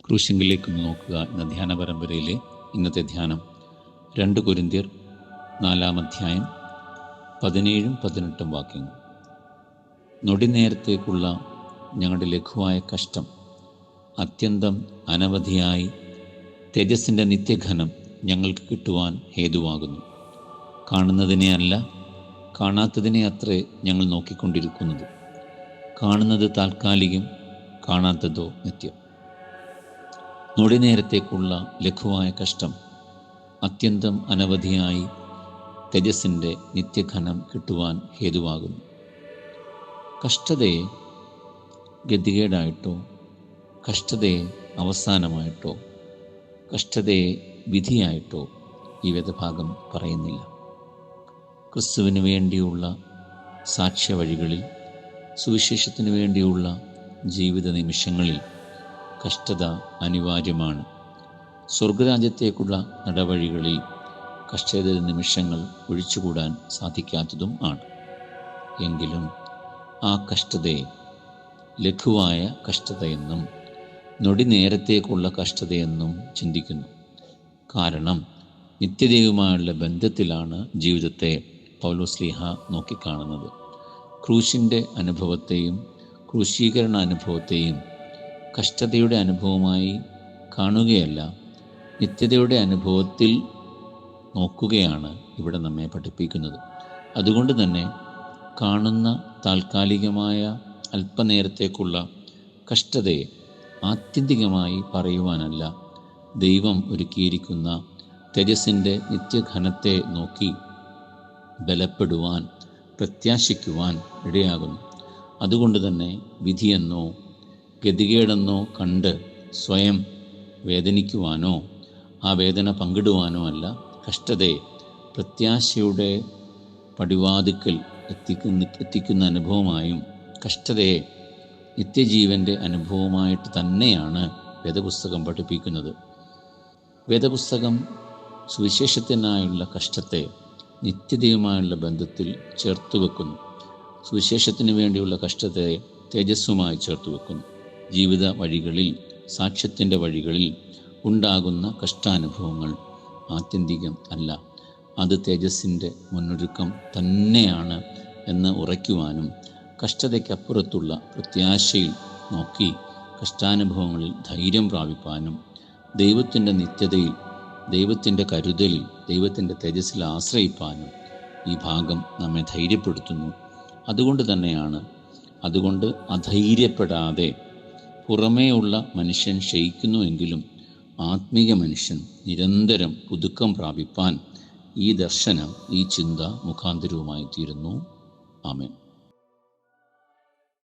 ക്രൂശിങ്കിലേക്ക് നോക്കുക എന്ന ധ്യാന പരമ്പരയിലെ ഇന്നത്തെ ധ്യാനം 2 കൊരിന്ത്യർ 4-ാം അധ്യായം 17-18 വാക്യങ്ങൾ. നൊടിനേരത്തേക്കുള്ള ഞങ്ങളുടെ ലഘുവായ കഷ്ടം അത്യന്തം അനവധിയായി തേജസ്സിൻ്റെ നിത്യഘനം ഞങ്ങൾക്ക് കിട്ടുവാൻ ഹേതുവാകുന്നു. കാണുന്നതിനെ അല്ല, കാണാത്തതിനെ അത്രേ ഞങ്ങൾ നോക്കിക്കൊണ്ടിരിക്കുന്നത്. കാണുന്നത് താൽക്കാലികം, കാണാത്തതോ നിത്യം. നൊടിനേരത്തേക്കുള്ള ലഘുവായ കഷ്ടം അത്യന്തം അനവധിയായി തേജസ്സിൻ്റെ നിത്യഘനം കിട്ടുവാൻ ഹേതുവാകുന്നു. കഷ്ടതയെ ഗതികേടായിട്ടോ, കഷ്ടതയെ അവസാനമായിട്ടോ, കഷ്ടതയെ വിധിയായിട്ടോ ഈ വേദഭാഗം പറയുന്നില്ല. ക്രിസ്തുവിന് വേണ്ടിയുള്ള സാക്ഷ്യവഴികളിൽ, സുവിശേഷത്തിന് വേണ്ടിയുള്ള ജീവിത നിമിഷങ്ങളിൽ കഷ്ടത അനിവാര്യമാണ്. സ്വർഗരാജ്യത്തേക്കുള്ള നടവഴികളിൽ കഷ്ടത നിമിഷങ്ങൾ ഒഴിച്ചുകൂടാൻ സാധിക്കാത്തതും ആണ്. എങ്കിലും ആ കഷ്ടതയെ ലഘുവായ കഷ്ടതയെന്നും നൊടിനേരത്തേക്കുള്ള കഷ്ടതയെന്നും ചിന്തിക്കുന്നു. കാരണം നിത്യതയുമായുള്ള ബന്ധത്തിലാണ് ജീവിതത്തെ പൗലോസ്ലീഹ നോക്കിക്കാണുന്നത്. ക്രൂശിൻ്റെ അനുഭവത്തെയും ക്രൂശീകരണ അനുഭവത്തെയും കഷ്ടതയുടെ അനുഭവമായി കാണുകയല്ല, നിത്യതയുടെ അനുഭവത്തിൽ നോക്കുകയാണ് ഇവിടെ നമ്മെ പഠിപ്പിക്കുന്നത്. അതുകൊണ്ട് തന്നെ കാണുന്ന താൽക്കാലികമായ അല്പനേരത്തേക്കുള്ള കഷ്ടതയെ ആത്യന്തികമായി പറയുവാനല്ല, ദൈവം ഒരുക്കിയിരിക്കുന്ന തേജസ്സിൻ്റെ നിത്യഘനത്തെ നോക്കി ബലപ്പെടുവാൻ, പ്രത്യാശിക്കുവാൻ ഇടയാകുന്നു. അതുകൊണ്ട് തന്നെ വിധിയെന്നോ ഗതികേടെന്നോ കണ്ട് സ്വയം വേദനിക്കുവാനോ ആ വേദന പങ്കിടുവാനോ അല്ല, കഷ്ടതയെ പ്രത്യാശയുടെ പടിവാതിക്കൽ എത്തിക്കുന്ന അനുഭവമായും കഷ്ടതയെ നിത്യജീവൻ്റെ അനുഭവമായിട്ട് തന്നെയാണ് വേദപുസ്തകം പഠിപ്പിക്കുന്നത്. വേദപുസ്തകം സുവിശേഷത്തിനായുള്ള കഷ്ടത്തെ നിത്യതയുമായുള്ള ബന്ധത്തിൽ ചേർത്ത് വെക്കുന്നു. സുവിശേഷത്തിന് വേണ്ടിയുള്ള കഷ്ടത്തെ തേജസ്സുമായി ചേർത്ത് വെക്കുന്നു. ജീവിത വഴികളിൽ, സാക്ഷ്യത്തിൻ്റെ വഴികളിൽ ഉണ്ടാകുന്ന കഷ്ടാനുഭവങ്ങൾ ആത്യന്തികം അല്ല, അത് തേജസ്സിൻ്റെ മുന്നൊരുക്കം തന്നെയാണ് എന്ന് ഉറയ്ക്കുവാനും, കഷ്ടതയ്ക്കപ്പുറത്തുള്ള പ്രത്യാശയിൽ നോക്കി കഷ്ടാനുഭവങ്ങളിൽ ധൈര്യം പ്രാപിപ്പാനും, ദൈവത്തിൻ്റെ നിത്യതയിൽ, ദൈവത്തിൻ്റെ കരുതലിൽ, ദൈവത്തിൻ്റെ തേജസ്സിൽ ആശ്രയിപ്പാനും ഈ ഭാഗം നമ്മെ ധൈര്യപ്പെടുത്തുന്നു. അതുകൊണ്ട് അധൈര്യപ്പെടാതെ പുറമേയുള്ള മനുഷ്യൻ ക്ഷയിക്കുന്നുവെങ്കിലും ആത്മീക മനുഷ്യൻ നിരന്തരം പുതുക്കം പ്രാപിപ്പാൻ ഈ ദർശനം, ഈ ചിന്ത മുഖാന്തരവുമായി തീരുന്നു. ആമേൻ.